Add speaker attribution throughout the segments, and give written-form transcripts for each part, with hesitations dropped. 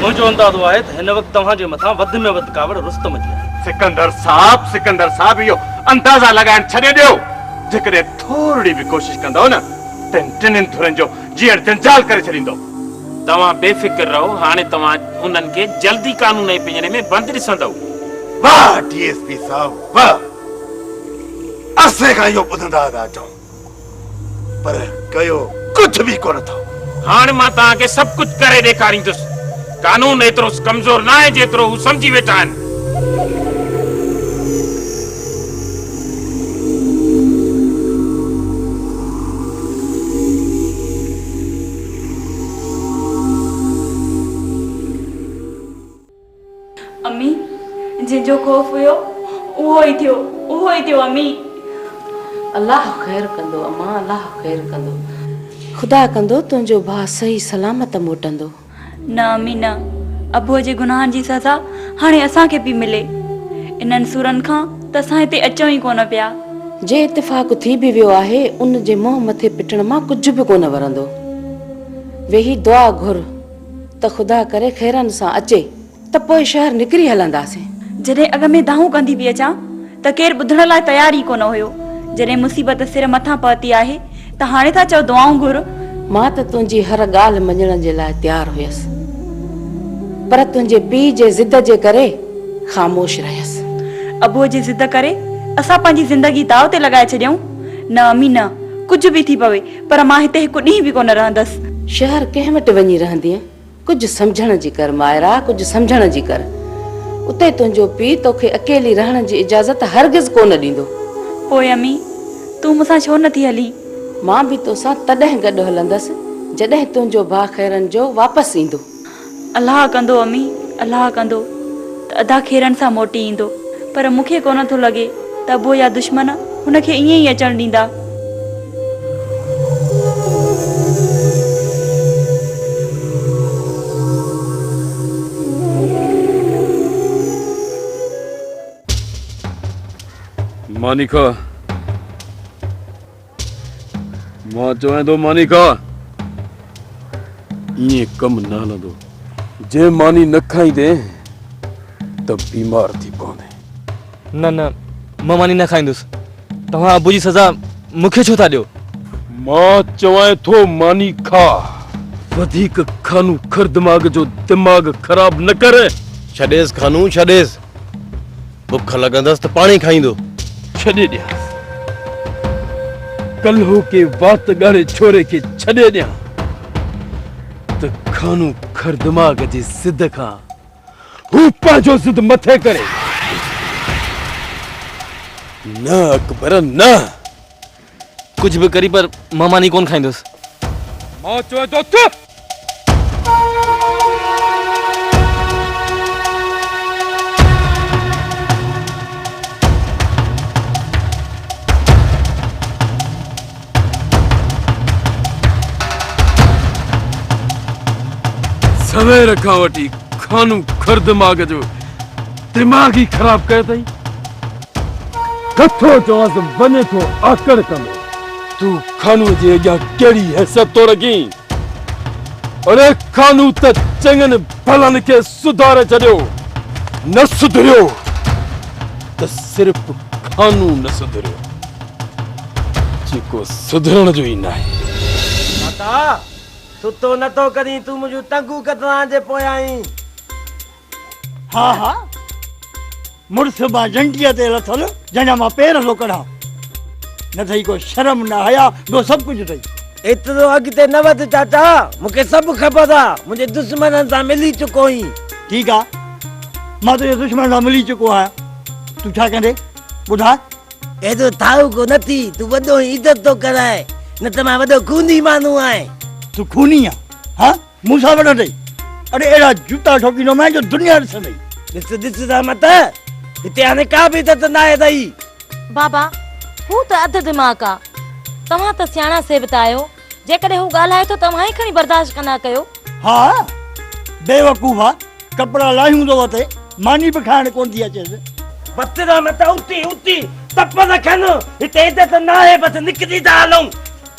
Speaker 1: मुझो अंदाज़ो आहे त हिन वक्त तव्हां जे मथां वध में वध कावड़ रुस्तम जी आहे।
Speaker 2: सिकंदर साहब इहो अंदाज़ा लगाइण छॾे ॾियो। जेकॾहिं थोरी बि कोशिश कंदव न त टिनिन थुरनि जो जीअण जंजाल करे छॾींदो।
Speaker 3: तव्हां बेफिक्र रहो, हाणे तव्हां उन्हनि खे जल्दी कानून जे पिंजरे में बंदि ॾिसंदव।
Speaker 4: वाह डीएसपी साहब वाह, असे खां इहो ॿुधंदा था अचूं, पर कयो कुझु बि कोन थो।
Speaker 3: हाणे मां तव्हांखे सभु कुझु करे ॾेखारींदुसि। कानून एतिरो कमज़ोर न आहे जेतिरो हू सम्झी वेठा आहिनि।
Speaker 5: अम्मी, जंहिंजो खौफ हुयो उहो ई थियो अम्मी।
Speaker 6: अल्लाह ख़ैर कंदो अम्मा, अल्लाह ख़ैर कंदो। खुदा कंदो तुंहिंजो भाउ सही सलामत मोटंदो।
Speaker 5: न अम्मी न, अबूअ जे गुनाहनि जी सज़ा हाणे असांखे बि मिले। इन्हनि सूरनि खां त असां हिते अचूं ई कोन पिया।
Speaker 6: जे इत्तेफ़ाक़ थी बि वियो आहे, उन जे मुंहुं मथे पिटण मां कुझु बि कोन वरंदो। वेही दुआ घुर त खुदा करे ख़ैरनि सां अचे त पोइ शहर निकिरी हलंदासीं।
Speaker 5: जॾहिं अॻ में दाहूं कंदी बि अचां त केरु ॿुधण लाइ तयार ई कोन हुयो। जॾहिं मुसीबत सिर मथां पहुती आहे त हाणे था चओ दुआऊं घुर।
Speaker 6: मां त तुंहिंजी हर ॻाल्हि मञण जे लाइ तयारु हुयसि, पर तुंहिंजे पीउ जे ज़िद जे करे ख़ामोश रहियसि।
Speaker 5: अबूअ जी ज़िद करे असां पंहिंजी ज़िंदगी दाव ते लॻाए छॾियऊं? न अम्मी न, कुझु बि थी पवे, पर मां हिते हिकु ॾींहुं बि कोन रहंदसि।
Speaker 6: शहर कंहिं वटि वञी रहंदीअ? कुझु सम्झण जी कर मायरा, कुझु सम्झण जी कर। उते तुंहिंजो पीउ तोखे अकेली रहण जी इजाज़त हरगिज़ कोन ॾींदो।
Speaker 5: पोइ अम्मी तूं मूंसां छो नथी हली?
Speaker 6: मां बि तोसां तॾहिं गॾु हलंदसि जॾहिं तुंहिंजो भाउ ख़ैरनि जो वापसि ईंदो।
Speaker 5: अल्लाह कंदो अम्मी, अल्लाह कंदो त अदा ख़ैरनि सां मोटी ईंदो। पर मूंखे कोन थो लॻे त अबूअ जा दुश्मन हुनखे ईअं ई अचणु ॾींदा।
Speaker 1: मानिका, मां चवां थो मानिका, ईअं कमु न हलंदो। जे मानी न खाईंदे त बीमार थी पवंदे।
Speaker 7: न मां मानी न खाईंदुसि। तव्हां अबू जी सज़ा मूंखे छो था ॾियो?
Speaker 1: मां चवां थो मानी खा। वधीक खानू खर दिमाग़ जो दिमाग़ ख़राब न करे।
Speaker 8: छॾेसि खानू छॾेसि, बुख लॻंदसि त पाणी खाईंदो।
Speaker 1: छॾे ॾियां, कल्हो के वात ॻारे छोरे खे छॾे ॾियां त खानू खर दिमाग़ जी ज़िद खां हू पंहिंजो ज़िद मथे करे।
Speaker 8: न अकबर न,
Speaker 7: कुझु बि करी पर मां मानी कोन खाईंदुसि।
Speaker 1: मां चवां थो चुप। सवेर खां वठी खानू खर दिमाग़ जो दिमाग़ ई ख़राब करे अथई। कथो चवांसि वञे थो आकड़ कंदो। तूं खानू जे अॻियां कहिड़ी हैसियत थो रखी? अरे खानू त चङनि भलनि खे सुधारे छॾियो, न सुधरियो त सिर्फ़ खानू न सुधरियो, जेको सुधरण जो ई न आहे।
Speaker 9: माता सुतो नथो करी, तूं मुंहिंजूं टंगू कतरा जे पोयां आई।
Speaker 10: हा मुड़स मां जंटीअ ते लथल जंहिंजा मां पेर थो कढां। न अथई को शर्म न हया, ॿियो सभु कुझु अथई।
Speaker 9: एतिरो अॻिते न वध चाचा, मूंखे सभु ख़बर आहे। मुंहिंजे दुश्मननि सां मिली चुको आहीं।
Speaker 10: ठीकु आहे, मां तुंहिंजे दुश्मन सां मिली चुको आहियां। तूं छा कंदे ॿुधाए?
Speaker 9: एॾो थाउ को नथी, तूं वॾो इज़त थो कराए, न त मां वॾो खूनी माण्हू आहियां।
Speaker 10: तूं खूनी आहे? हा मूंसां वॾो अथई? अरे अहिड़ा जूता ठोकींदो मैं जो दुनिया ॾिसंदई।
Speaker 9: ॾिस रहमत, हिते हाणे का बि इज़त न आहे अथई।
Speaker 11: बाबा हू त अध दिमाग़ आहे, तव्हां त सियाणा सेबत आहियो। जेकॾहिं हू ॻाल्हाए थो तव्हां ई खणी बर्दाश्त कंदा कयो।
Speaker 10: हा बेवकूफ़ आहे, कपिड़ा लाहियूं थो वठे, मानी बि खाइण कोन थी अचेसि।
Speaker 9: बस रहमत उती तप न खन, हिते इज़त न आहे, बस निकिरी था हलूं।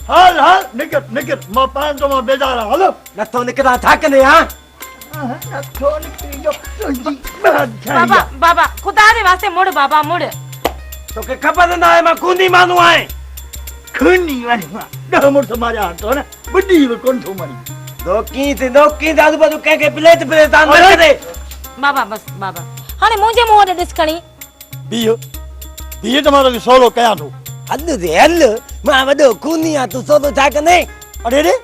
Speaker 10: हाल निकिर मां पाण तो मां बेज़ार आहियां। हलो
Speaker 9: नथो निकिरां, छा कंदे? हा
Speaker 10: नथो निकिरी जो तुंहिंजी
Speaker 11: बाबा बाबा खुदा जे वास्ते मुड़ बाबा मुड़
Speaker 9: तोखे ख़बर न आहे मां खूनी माण्हू आहियां
Speaker 10: खूनी वञा ॾह मुड़ुस मारिया तो न ॿुधी बि कोन थो मरी
Speaker 9: दोकी दादू बाजू कंहिंखे प्लेट तान न करे
Speaker 11: बाबा बस बाबा हाणे मुंहिंजे मुंहं ते ॾिस खणी
Speaker 10: बीह त मां तोखे सवलो कयां थो
Speaker 9: हल रे हल मां वॾो खूनी आहियां तूं सौदो छा कंदे
Speaker 10: अरे रे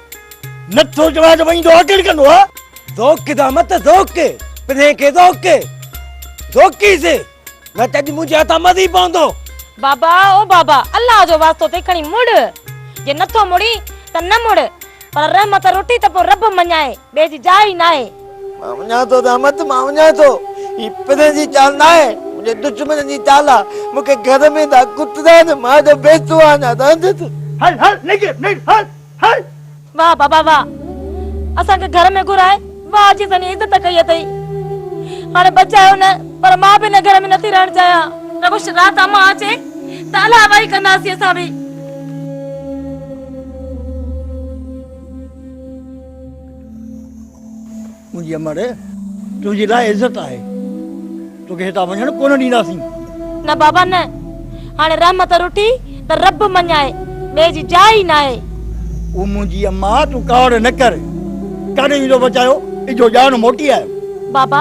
Speaker 10: नथो चवां त वञी तो अकेल कंदो हा
Speaker 9: धोखे दा मत धोखे पिने के धोखी से न त अॼु मुंहिंजे हथां मरी पवंदो
Speaker 11: बाबा ओ बाबा अल्लाह जो वास्तो ते खणी मुड़ जे नथो मुड़ी त न मुड़ पर रहमत रोटी त पोइ रब मञाए ॿिए जी जाइ न आहे
Speaker 9: मां वञा थो रहमत मां वञा थो ही पिने जी चाल न आहे मुंहिंजे दुश्मन जी चाल आहे मूंखे घर में दा कुतरा न मां जो बेचो आहियां
Speaker 10: हल हल निकिर हल हल
Speaker 11: वाह बाबा वाह असांखे घर में घुराए वाह जी सनी इज्जत कई अथई हाणे बचायो न पर मां बि न घर में नथी रहण चाहियां न कुछ रात अम्मा अचे त अलाह वाई कंदासीं असां बि
Speaker 10: मुंहिंजी अमर तुंहिंजे लाइ इज़त आहे तोखे हितां वञण कोन ॾींदासीं
Speaker 11: न बाबा न हाणे रहमत रुठी त रब मञाए ॿिए जी जाइ न आहे
Speaker 10: वो मुंहिंजी अम्मा तूं कावड़ न कर काॾे ईंदो बचायो इजो ॼाण मोटी आयो
Speaker 11: बाबा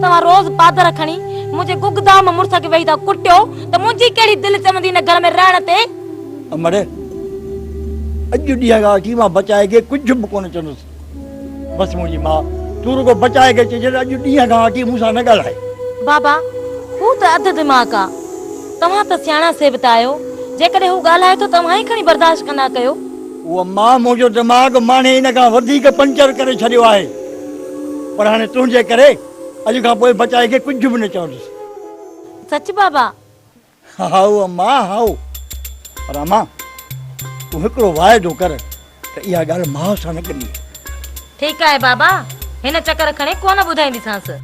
Speaker 11: तव्हां रोज़ पादर खणी मुंहिंजे गुगदाम मुड़स खे वेही था कुटियो त मुंहिंजी कहिड़ी दिलि चवंदी न घर में रहण ते
Speaker 10: अमर अॼु ॾींहं खां वठी मां बचाए खे कुझु बि कोन चवंदुसि बसि मुंहिंजी मां तूं रुगो बचाए खे चइजे अॼु ॾींहं खां वठी मूंसां न ॻाल्हाए
Speaker 11: बाबा हू त अधु दिमाग़ आहे तव्हां त सियाणा सेवता आहियो जेकॾहिं हू ॻाल्हाए थो तव्हां ई खणी बर्दाश्त कंदा कयो
Speaker 10: उहो मां मुंहिंजो दिमाग़ माने हिन खां वधीक पंचर करे छॾियो आहे पर हाणे तुंहिंजे करे अॼु खां पोइ बचाए खे कुझु बि न चवंदुसि
Speaker 11: सच बाबा
Speaker 10: हाउ अम्मा हाउ पर अम्मा तूं हिकिड़ो वाइदो कर त इहा ॻाल्हि मां सां न कंदी
Speaker 11: ठीकु आहे बाबा हिन चकर खणी कोन ॿुधाईंदीसांसि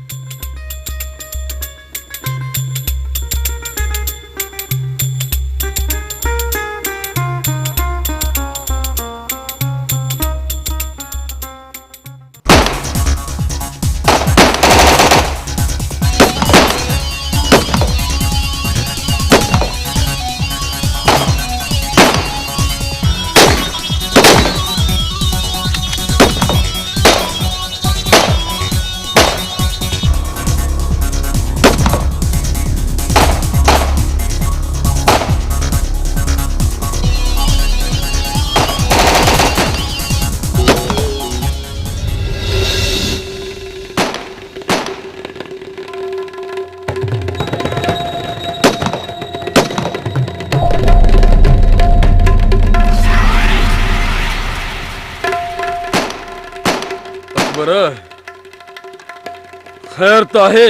Speaker 1: खैर त आहे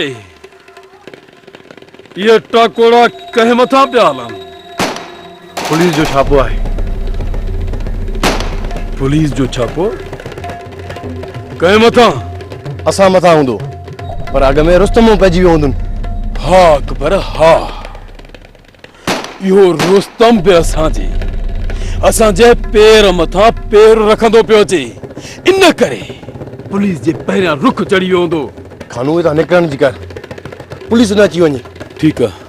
Speaker 1: ये टाकोड़ा कंहिं मथां पिया हलनि
Speaker 8: पुलिस जो छापो आहे
Speaker 1: पुलिस जो छापो कंहिं मथां
Speaker 8: असां मथां हूंदो पर अॻ में रुस्तमो पइजी वियो हूंदुनि
Speaker 1: हा अकबर हा इहो रुस्तम बि असांजे पेर मथां पेर रखंदो पियो अचे इन करे पुलिस जे पहिरियां रुख चढ़ी वियो हूंदो
Speaker 8: खानू हितां निकिरण जी कर पुलिस न अची वञे
Speaker 1: ठीकु आहे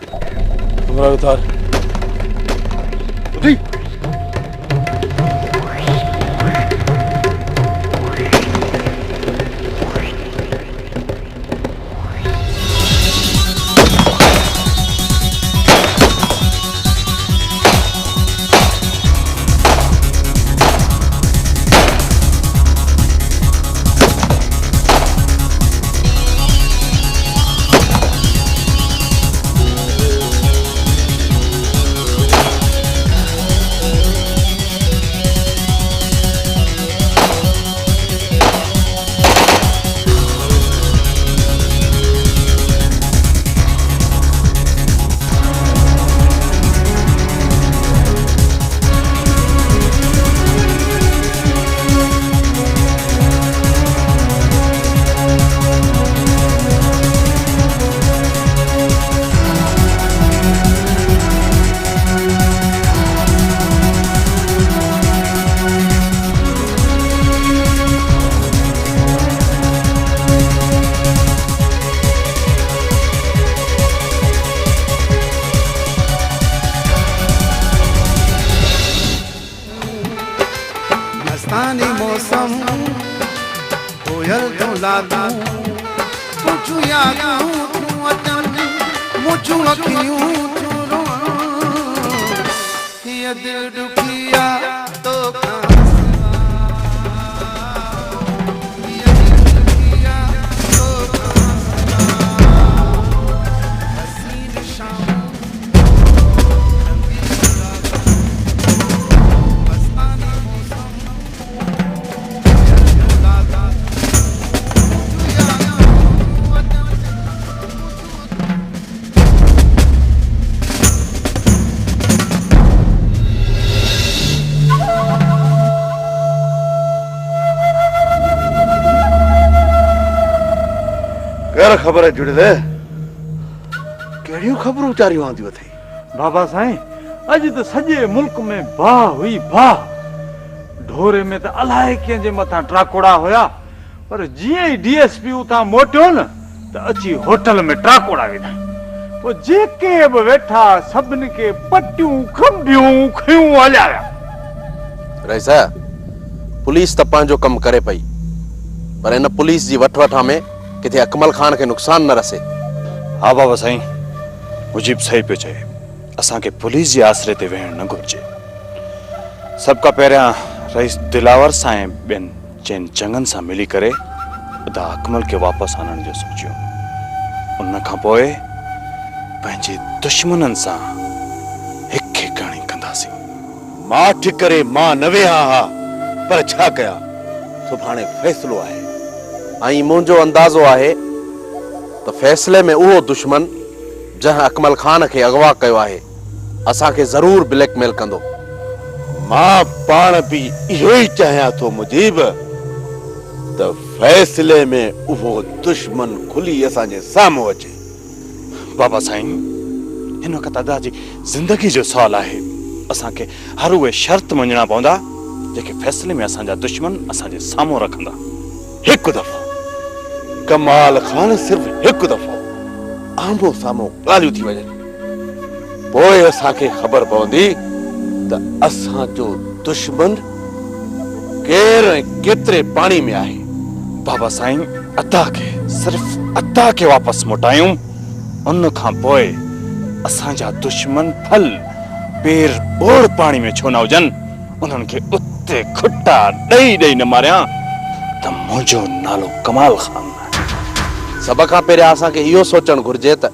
Speaker 12: मौसम कोयल तो लादू तुझू यादू तू अचन मुझू अखियूं तू रो ये दिल दुखिया तो
Speaker 4: केर खबर है जुड़े दे केड़ियों खबरूं चारियों आंदियूं अथई
Speaker 1: बाबा साईं अज तो सजे मुल्क में बाह हुई बाह ढोरे में तो अलाए के जे मथा ट्राकोड़ा होया पर जिए ही डीएसपी उता मोटियो न तो अची होटल में ट्राकोड़ा विधा वो जेके भी वेठा सबन के पट्टियों खंबियों खयूं हलाया
Speaker 8: रईसा पुलिस त पंहिंजो कम करे पई पर इन पुलिस जी वठवठा में किथे अकमल खान के नुकसान न रसे।
Speaker 13: हाँ बाबा साईं मुजीब सही पे चए असा के पुलिस जी आसरे ते वेहण न घुर्जे। सबका पहिरियां रईस दिलावर सां बेन चैन चंगन सां मिली करे अदा अकमल के वापस आणण जो सोचियो उन खां पोइ पंहिंजे दुश्मनन सां हिक कहाणी कंदासीं।
Speaker 4: माठ करे मां न वेहा हा पर छा कया सुभाणे फैसलो आहे
Speaker 8: आई मुंहिंजो अंदाज़ो आहे तो फैसले में उहो दुश्मन जहां अकमल खान के अगवा कयो आहे असा के जरूर ब्लैकमेल कंदो।
Speaker 4: मां पाण भी इहो ही चाहियां तो मुजीब तो फैसले में उहो दुश्मन खुली असांजे साम्हूं अचे।
Speaker 13: बाबा साईं इन वक्त अदा जी जिंदगी जो सवाल आहे असा के हर उहे शर्त मञणा पवंदा जेके फैसले में असांजा दुश्मन असांजे साम्हूं रखंदा।
Speaker 4: एक दफा कमाल खान सिर्फ एक दफो आम्बो साम्हूं ॻाल्हियूं थी वञनि पोइ असांखे ख़बर पवंदी त असांजो दुश्मन केरु ऐं केतिरे पाणी में आहे।
Speaker 13: बाबा साईं अदा के सिर्फ अदा के वापस मोटायूं उन खां पोइ असांजा दुश्मन फल पेर बोड़ पाणी में छो न हुजनि उन्हनि खे उते खुटा ॾेई ॾेई न मारियां त मुंहिंजो नालो कमाल खान।
Speaker 8: सब खां पहिरियां असा के इहो सोचण घुर्जे त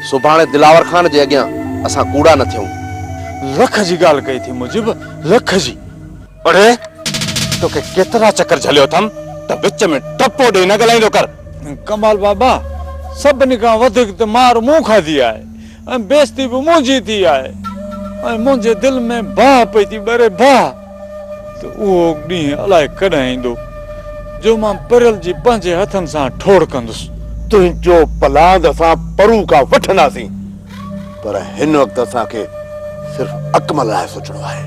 Speaker 8: सुभाणे दिलावर खान जे अॻियां असां कूड़ा न थियूं।
Speaker 13: लख जी ॻाल्हि कई थी मुजिब लख जी अरे तोखे केतिरा चक्कर झलियो अथम त विच में टपो ॾेई न ॻाल्हाईंदो कर।
Speaker 1: कमाल बाबा सभिनी खां वधीक त मार मूं खाधी आहे ऐं बेइज़ती बि मुंहिंजी थी आहे ऐं मुंहिंजे दिलि में बाह पई थी ॿरे बाह त उहो ॾींहुं अलाए कॾहिं ईंदो जो मां परियल जी पंहिंजे हथनि सां ठोड़ कंदुसि।
Speaker 4: तुंहिंजो पलांद असां परू खां वठंदासीं पर हिन वक़्तु असांखे सिर्फ अकमल लाइ सोचणो आहे।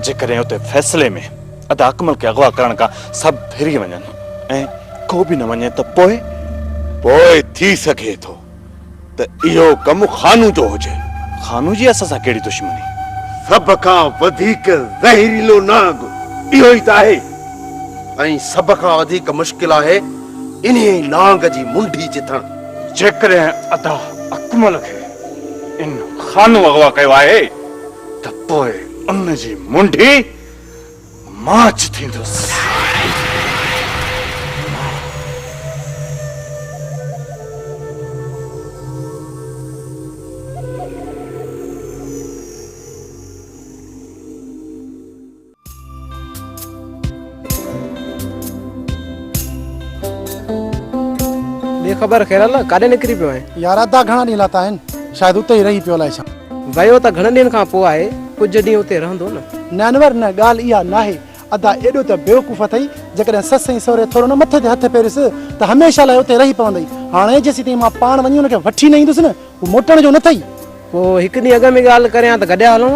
Speaker 13: जेकॾहिं उते फैसले में अदा अकमल के अगवा करण खां सभु फिरी वञनि ऐं को बि न वञे त पोइ
Speaker 4: पोइ थी सघे थो त इहो कमु खानू जो हुजे।
Speaker 13: खानू जी असां सां कहिड़ी दुश्मनी?
Speaker 4: सभ खां वधीक ज़हरीलो नाग इहो ई त आहे
Speaker 8: ऐं सब खां वधीक मुश्किल आहे इन्ही नांग जी मुंडी चिथण।
Speaker 13: जेकॾहिं अदा अकमल खे इन खानू अगवा कयो आहे त पोइ उन जी मुंडी माच थींदुसि।
Speaker 14: खबर खेरल काॾे निकिरी पियो आहे?
Speaker 15: यार अदा घणा ॾींहं लाता आहिनि शायदि उते ई रही पियो अलाए छा।
Speaker 14: वियो त घणनि ॾींहंनि खां पोइ आहे कुझु ॾींहं उते रहंदो न।
Speaker 15: न अनवर न ॻाल्हि इहा नाहे अदा एॾो त बेवकूफ़ अथई जेकॾहिं ससु ऐं सहुरे थोरो न मथे ते हथ फेरियसि त हमेशह लाइ उते रही पवंदई। हाणे जेसीं ताईं मां पाण वञी हुनखे वठी न ईंदुसि न उहो मोटण जो न अथई।
Speaker 14: पोइ हिकु ॾींहुं अॻ में ॻाल्हि करियां त गॾिया हलूं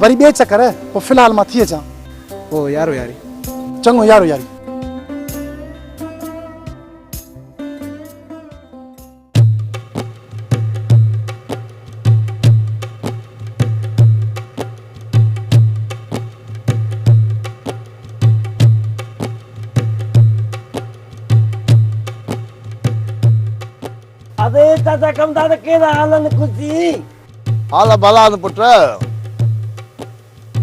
Speaker 15: वरी ॿिए चकर पोइ फ़िलहालु मां थी अचां।
Speaker 14: पोइ यारो यारी
Speaker 15: चङो यारो यारी।
Speaker 9: चाचा कमदार केड़ा हालन खुशी
Speaker 16: हाल भला न पुट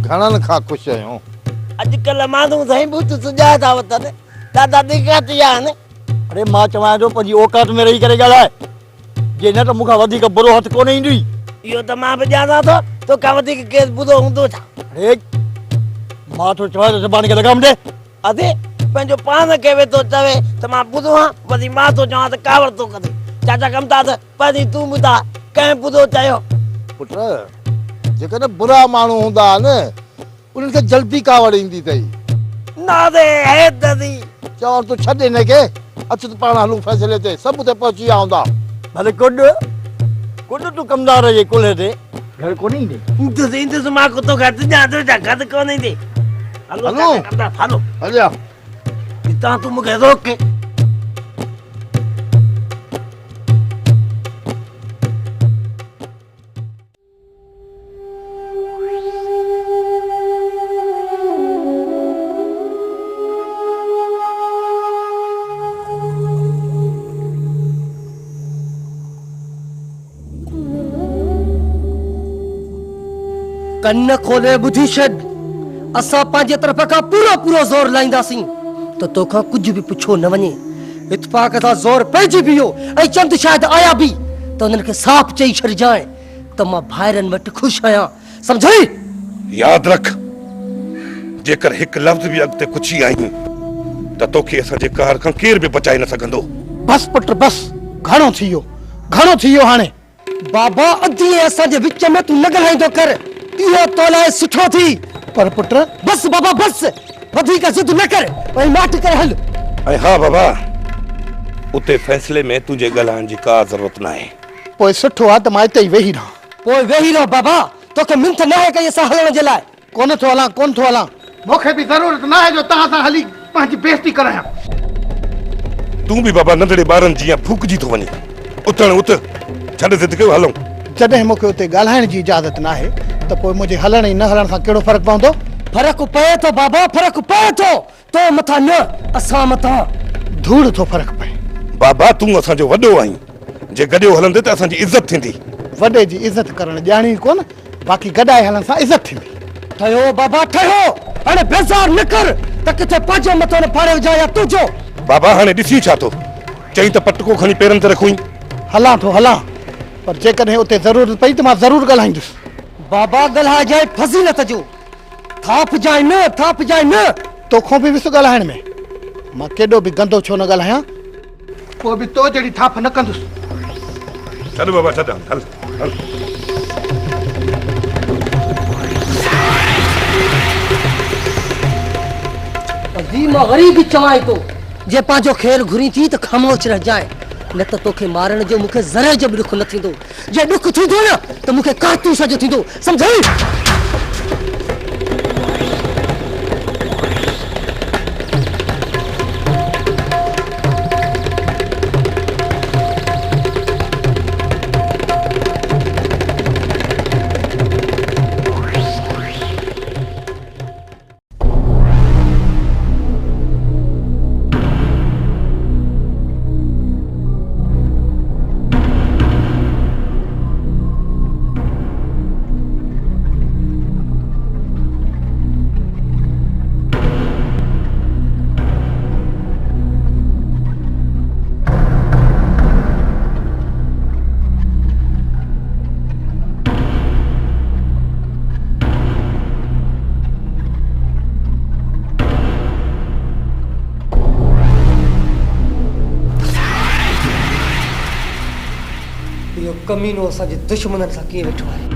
Speaker 16: घणन खां खुश आहियूं
Speaker 9: अॼुकल्ह माण्हू साईं बूथ सुॼा था वठनि दादा दिक़त या ने
Speaker 10: अरे मां चवां थो पंहिंजी औकात में रही करे ॻाल्हाए जे न त मूंखां वधीक बुरो हथ कोन ईंदी
Speaker 9: इहो त मां बि ॼाणां थो तोखां वधीक केस बुरो हूंदो छा
Speaker 10: अरे मां थो चवां त ज़बान खे लॻाम ॾे
Speaker 9: अरे पंहिंजो पाण खे वेठो चवे त मां बुरो आहियां वरी मां थो चवां त कावड़ थो करे चाचा कमदार पहिरीं तूं ॿुधा कंहिं बुरो चयो
Speaker 16: पुट जेकॾहिं बुरा माण्हू हूंदा न उन्हनि खे जल्दी कावड़ ईंदी अथई
Speaker 9: नारे है ददी
Speaker 16: चवां तूं छॾ हिनखे अच त पाण हलूं फ़ैसिले ते सभु ते पहुची विया हूंदा
Speaker 10: भले कुॾ तूं कमदार जे कुल्हे ते घर कोन ईंदे
Speaker 9: ईंदुसि मां कुतो घटि ॼाण थो छा घटि कोन ईंदे हलो चाचा कमदार हलो
Speaker 16: हलिया
Speaker 9: हितां तूं मूंखे रोक
Speaker 14: कन्न खोले बुधी छॾ असां पंहिंजे तरफ़ खां पूरो ज़ोर लाईंदासीं त तोखां कुझु बि पुछो न वञे इत्फाक सां ज़ोर पइजी वियो ऐं चंद शायदि आया बि त उन्हनि खे साफ़ चई छॾिजांइ त मां भाइरनि वटि ख़ुशि आहियां सम्झई
Speaker 4: यादि रख जेकर हिकु लफ़्ज़ बि अॻिते पुछी आहीं त तोखे असांजे कार खां केर बि बचाए न सघंदो
Speaker 15: बस पुट बस घणो थी वियो हाणे
Speaker 14: बाबा अधी असांजे विच में तूं न ॻाल्हाईंदो कर इहो तो लाइ सुठो थी
Speaker 15: पर पुट
Speaker 14: बस बाबा बस वधीक जिद न कर ऐं माठ करे हल
Speaker 4: ऐं हा बाबा उते फ़ैसिले में तुंहिंजे ॻाल्हाइण जी का ज़रूरत न आहे
Speaker 15: पोइ सुठो आहे त मां हिते ई वेही रहां
Speaker 14: पोइ वेही रहो बाबा तोखे मिंथ न आहे कई असां हलण जे लाइ
Speaker 15: कोन थो हलां मूंखे बि ज़रूरत न आहे जो तव्हां सां हली पंहिंजी बेइज़ती करायां
Speaker 4: तूं बि बाबा नंढड़े ॿारनि जीअं फूकजी थो वञे उथण उथ छॾ ज़िद कयो हलूं
Speaker 15: जॾहिं मूंखे उते ॻाल्हाइण जी इजाज़त न आहे त पोइ मुंहिंजे हलण ऐं न हलण सां कहिड़ो फ़र्क़ु पवंदो
Speaker 14: फ़र्क़ु पए थो बाबा फ़र्क़ु पए थो तो मथां न असां मथां
Speaker 15: धूड़ थो फ़र्क़ु पए
Speaker 4: बाबा तूं असांजो वॾो आहीं जे गॾियो हलंदे त असांजी इज़त थींदी
Speaker 15: वॾे जी इज़त करणु ॼाणी कोन बाक़ी गॾाए हलण सां इज़त थींदी
Speaker 14: ठहियो बाबा ठहियो हाणे बेज़ार न कर त किथे पंहिंजे मथां न फाड़े विझां या तुंहिंजो
Speaker 4: बाबा हाणे ॾिसी छा थो चई त पटको खणी पेरनि ते रखूं
Speaker 15: हलां पर जेकॾहिं उते ज़रूरत पई त मां ज़रूरु ॻाल्हाईंदुसि
Speaker 14: बाबा ॻाल्हाइजांइ फज़ीलत जो थाप जाए न
Speaker 15: तोखों बि विस ॻाल्हाइण में मां केॾो बि गंदो छो न ॻाल्हायां पोइ बि तो जहिड़ी थाप न कंदुसि
Speaker 4: छॾ बाबा छॾ हल
Speaker 14: मां वरी बि चवां थो जे पंहिंजो ख़ैर घुरी थी त ख़ामोश रहिजांइ न त तोखे मारण जो मूंखे ज़रे जो बि ॾुख न थींदो जे ॾुख थींदो न त मूंखे कारतूस जो थींदो सम्झई कमीनो असांजे दुश्मननि सां कीअं वेठो आहे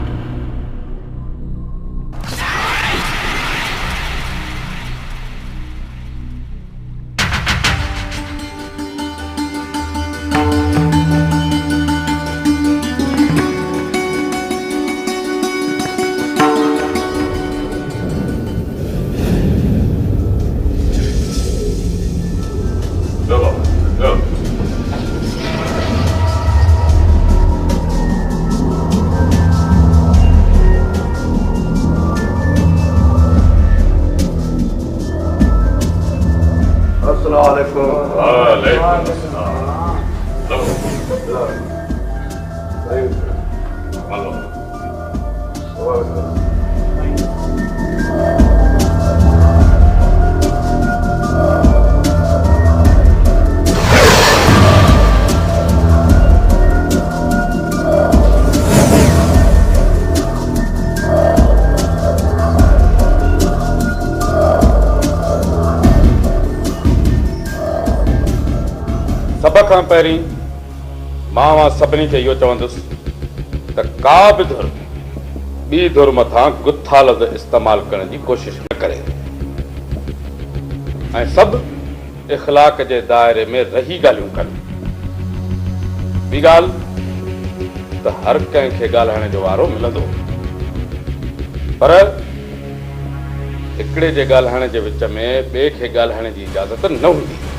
Speaker 17: खां पहिरीं मां सभिनी खे इहो चवंदुसि त का बि धुर ॿी धुर मथां गुथा लफ़्ज़ इस्तेमालु करण जी कोशिशि न करे ऐं सभु इख़लाक़ जे दायरे में रही ॻाल्हियूं कनि। ॿी ॻाल्हि त हर कंहिंखे ॻाल्हाइण जो वारो मिलंदो, पर हिकिड़े जे ॻाल्हाइण जे विच में ॿिए खे ॻाल्हाइण जी इजाज़त न हूंदी।